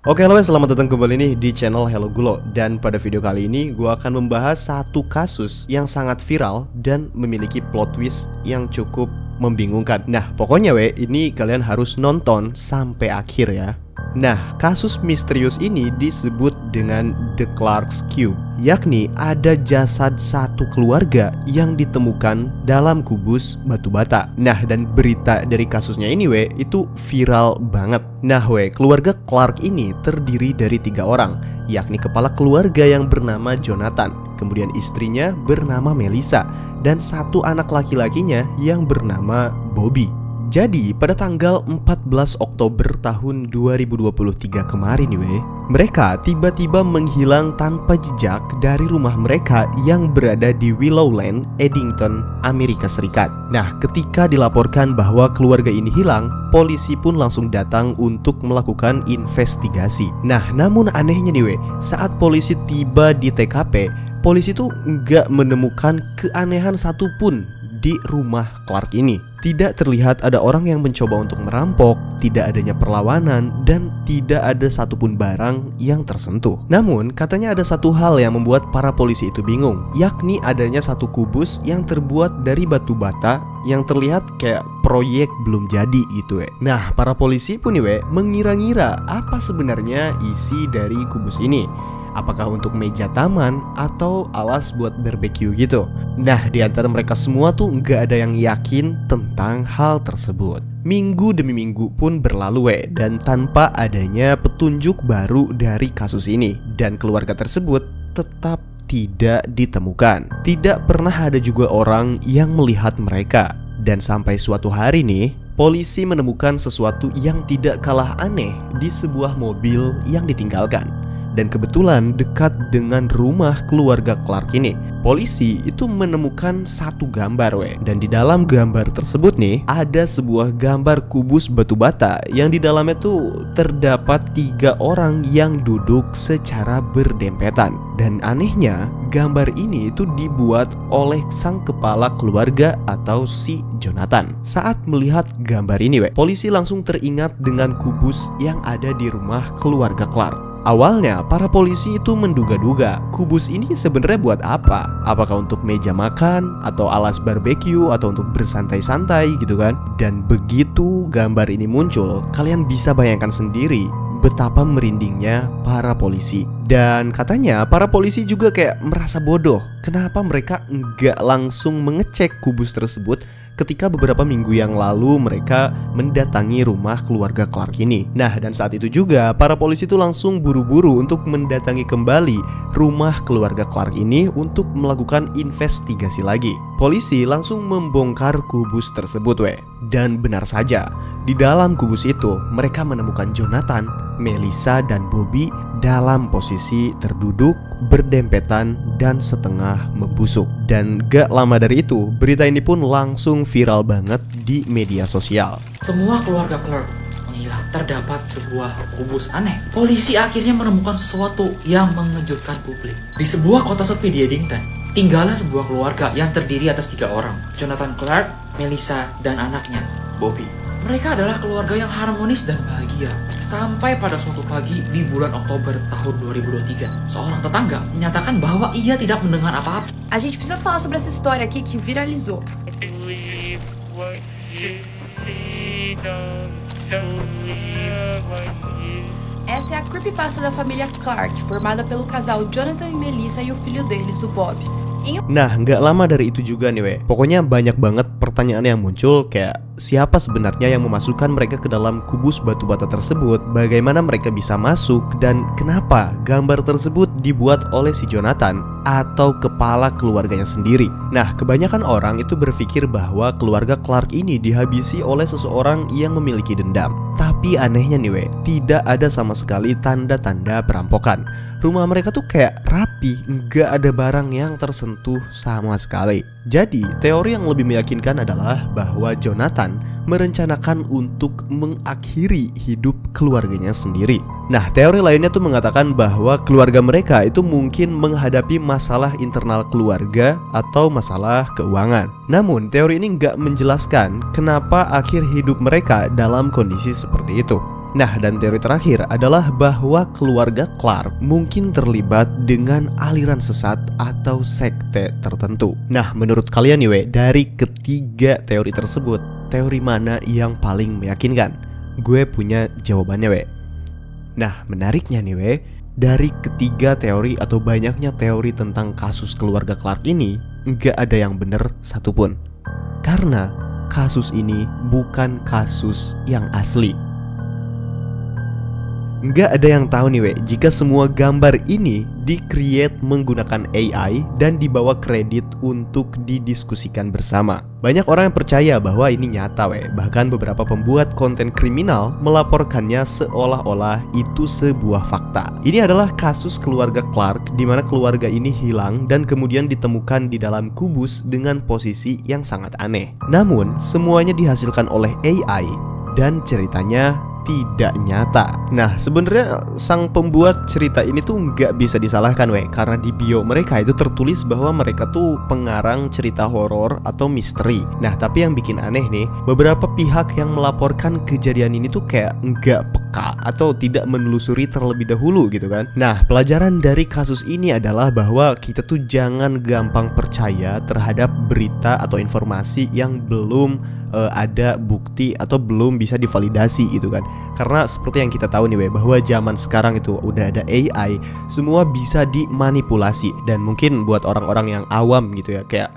Oke halo, selamat datang kembali nih di channel Hello Gulo. Dan pada video kali ini gue akan membahas satu kasus yang sangat viral dan memiliki plot twist yang cukup membingungkan. Nah pokoknya ini kalian harus nonton sampai akhir ya. Nah, kasus misterius ini disebut dengan The Clark's Cube, yakni ada jasad satu keluarga yang ditemukan dalam kubus batu bata. Nah, dan berita dari kasusnya ini itu viral banget. Nah keluarga Clark ini terdiri dari 3 orang, yakni kepala keluarga yang bernama Jonathan, kemudian istrinya bernama Melissa, dan satu anak laki-lakinya yang bernama Bobby. Jadi pada tanggal 14 Oktober tahun 2023 kemarin mereka tiba-tiba menghilang tanpa jejak dari rumah mereka yang berada di Willowland, Eddington, Amerika Serikat. Nah ketika dilaporkan bahwa keluarga ini hilang, polisi pun langsung datang untuk melakukan investigasi. Nah namun anehnya saat polisi tiba di TKP, polisi tuh nggak menemukan keanehan satupun di rumah Clark ini. Tidak terlihat ada orang yang mencoba untuk merampok, tidak adanya perlawanan, dan tidak ada satupun barang yang tersentuh. Namun katanya ada satu hal yang membuat para polisi itu bingung, yakni adanya satu kubus yang terbuat dari batu bata yang terlihat kayak proyek belum jadi gitu Nah para polisi pun mengira-ngira apa sebenarnya isi dari kubus ini. Apakah untuk meja taman atau alas buat barbeque gitu. Nah di antara mereka semua tuh nggak ada yang yakin tentang hal tersebut. Minggu demi minggu pun berlalu dan tanpa adanya petunjuk baru dari kasus ini. Dan keluarga tersebut tetap tidak ditemukan. Tidak pernah ada juga orang yang melihat mereka. Dan sampai suatu hari nih, polisi menemukan sesuatu yang tidak kalah aneh di sebuah mobil yang ditinggalkan. Dan kebetulan dekat dengan rumah keluarga Clark ini, polisi itu menemukan satu gambar dan di dalam gambar tersebut nih ada sebuah gambar kubus batu bata yang di dalamnya tuh terdapat 3 orang yang duduk secara berdempetan. Dan anehnya gambar ini itu dibuat oleh sang kepala keluarga atau si Jonathan. Saat melihat gambar ini polisi langsung teringat dengan kubus yang ada di rumah keluarga Clark. Awalnya para polisi itu menduga-duga kubus ini sebenarnya buat apa? Apakah untuk meja makan atau alas barbeque atau untuk bersantai-santai gitu kan? Dan begitu gambar ini muncul, kalian bisa bayangkan sendiri betapa merindingnya para polisi. Dan katanya para polisi juga kayak merasa bodoh. Kenapa mereka nggak langsung mengecek kubus tersebut ketika beberapa minggu yang lalu mereka mendatangi rumah keluarga Clark ini. Nah dan saat itu juga para polisi itu langsung buru-buru untuk mendatangi kembali rumah keluarga Clark ini untuk melakukan investigasi lagi. Polisi langsung membongkar kubus tersebut dan benar saja, di dalam kubus itu mereka menemukan Jonathan, Melissa, dan Bobby dalam posisi terduduk, berdempetan, dan setengah membusuk. Dan gak lama dari itu, berita ini pun langsung viral banget di media sosial. Semua keluarga Clark menghilang. Terdapat sebuah kubus aneh. Polisi akhirnya menemukan sesuatu yang mengejutkan publik. Di sebuah kota sepi di Eddington, tinggallah sebuah keluarga yang terdiri atas 3 orang. Jonathan Clark, Melissa, dan anaknya, Bobby. Mereka adalah keluarga yang harmonis dan bahagia. Sampai pada suatu pagi di bulan Oktober tahun 2023, seorang tetangga menyatakan bahwa ia tidak mendengar apa-apa. A gente precisa falar sobre essa história aqui que viralizou. Essa é a creepypasta da família Clark, formada pelo casal Jonathan e Melissa e o filho deles, o Bob. Nah nggak lama dari itu juga nih pokoknya banyak banget pertanyaan yang muncul, kayak siapa sebenarnya yang memasukkan mereka ke dalam kubus batu bata tersebut, bagaimana mereka bisa masuk, dan kenapa gambar tersebut dibuat oleh si Jonathan atau kepala keluarganya sendiri. Nah kebanyakan orang itu berpikir bahwa keluarga Clark ini dihabisi oleh seseorang yang memiliki dendam. Tapi anehnya nih tidak ada sama sekali tanda-tanda perampokan. Rumah mereka tuh kayak rapi, nggak ada barang yang tersentuh sama sekali. Jadi teori yang lebih meyakinkan adalah bahwa Jonathan merencanakan untuk mengakhiri hidup keluarganya sendiri. Nah teori lainnya tuh mengatakan bahwa keluarga mereka itu mungkin menghadapi masalah internal keluarga atau masalah keuangan. Namun teori ini nggak menjelaskan kenapa akhir hidup mereka dalam kondisi seperti itu. Nah, dan teori terakhir adalah bahwa keluarga Clark mungkin terlibat dengan aliran sesat atau sekte tertentu. Nah, menurut kalian nih, dari ketiga teori tersebut, teori mana yang paling meyakinkan? Gue punya jawabannya, Nah, menariknya nih, dari ketiga teori atau banyaknya teori tentang kasus keluarga Clark ini, nggak ada yang benar satupun. Karena kasus ini bukan kasus yang asli. Nggak ada yang tahu nih, jika semua gambar ini di-create menggunakan AI dan dibawa kredit untuk didiskusikan bersama. Banyak orang yang percaya bahwa ini nyata, Bahkan beberapa pembuat konten kriminal melaporkannya seolah-olah itu sebuah fakta. Ini adalah kasus keluarga Clark, di mana keluarga ini hilang dan kemudian ditemukan di dalam kubus dengan posisi yang sangat aneh. Namun, semuanya dihasilkan oleh AI dan ceritanya tidak nyata. Nah, sebenarnya sang pembuat cerita ini tuh nggak bisa disalahkan, karena di bio mereka itu tertulis bahwa mereka tuh pengarang cerita horor atau misteri. Nah, tapi yang bikin aneh nih, beberapa pihak yang melaporkan kejadian ini tuh kayak nggak peka atau tidak menelusuri terlebih dahulu gitu kan. Nah, pelajaran dari kasus ini adalah bahwa kita tuh jangan gampang percaya terhadap berita atau informasi yang belum ada bukti atau belum bisa divalidasi gitu kan. Karena seperti yang kita tahu nih, bahwa zaman sekarang itu udah ada AI, semua bisa dimanipulasi. Dan mungkin buat orang-orang yang awam gitu ya, kayak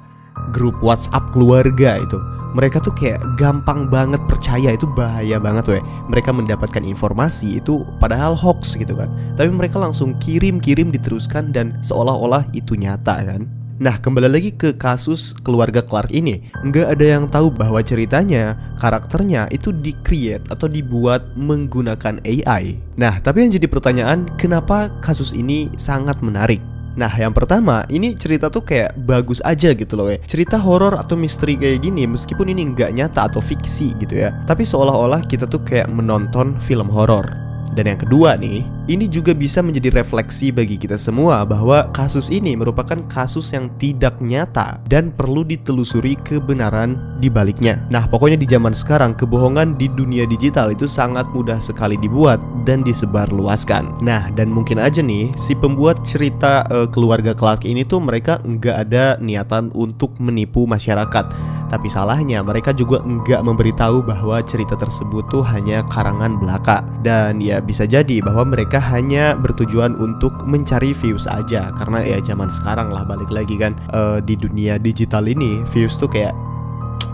grup WhatsApp keluarga itu, mereka tuh kayak gampang banget percaya, itu bahaya banget Mereka mendapatkan informasi itu padahal hoax gitu kan, tapi mereka langsung kirim diteruskan dan seolah-olah itu nyata kan. Nah, kembali lagi ke kasus keluarga Clark ini, nggak ada yang tahu bahwa ceritanya, karakternya itu di-create atau dibuat menggunakan AI. Nah, tapi yang jadi pertanyaan, kenapa kasus ini sangat menarik? Nah, yang pertama, ini cerita tuh kayak bagus aja gitu loh, Cerita horor atau misteri kayak gini, meskipun ini nggak nyata atau fiksi gitu ya, tapi seolah-olah kita tuh kayak menonton film horor. Dan yang kedua nih, ini juga bisa menjadi refleksi bagi kita semua bahwa kasus ini merupakan kasus yang tidak nyata dan perlu ditelusuri kebenaran di baliknya. Nah, pokoknya di zaman sekarang, kebohongan di dunia digital itu sangat mudah sekali dibuat dan disebarluaskan. Nah, dan mungkin aja nih, si pembuat cerita keluarga Clark ini tuh mereka nggak ada niatan untuk menipu masyarakat. Tapi salahnya mereka juga nggak memberitahu bahwa cerita tersebut tuh hanya karangan belaka. Dan ya bisa jadi bahwa mereka hanya bertujuan untuk mencari views aja. Karena ya zaman sekarang lah, balik lagi kan, di dunia digital ini views tuh kayak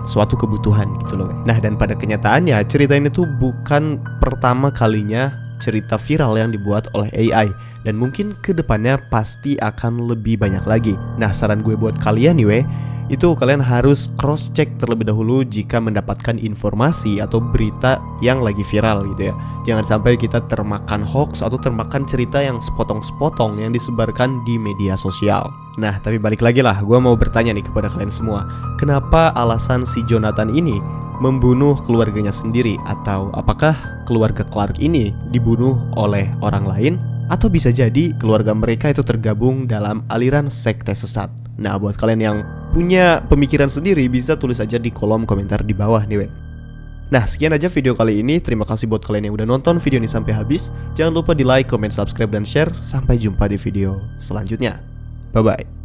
suatu kebutuhan gitu loh. Nah, dan pada kenyataannya cerita ini tuh bukan pertama kalinya cerita viral yang dibuat oleh AI. Dan mungkin kedepannya pasti akan lebih banyak lagi. Nah, saran gue buat kalian nih, itu kalian harus cross check terlebih dahulu jika mendapatkan informasi atau berita yang lagi viral gitu ya. Jangan sampai kita termakan hoax atau termakan cerita yang sepotong-sepotong yang disebarkan di media sosial. Nah, tapi balik lagi lah, gue mau bertanya nih kepada kalian semua, kenapa alasan si Jonathan ini membunuh keluarganya sendiri? Atau apakah keluarga Clark ini dibunuh oleh orang lain? Atau bisa jadi keluarga mereka itu tergabung dalam aliran sekte sesat? Nah, buat kalian yang punya pemikiran sendiri, bisa tulis aja di kolom komentar di bawah nih, Nah, sekian aja video kali ini. Terima kasih buat kalian yang udah nonton video ini sampai habis. Jangan lupa di like, comment, subscribe, dan share. Sampai jumpa di video selanjutnya. Bye-bye.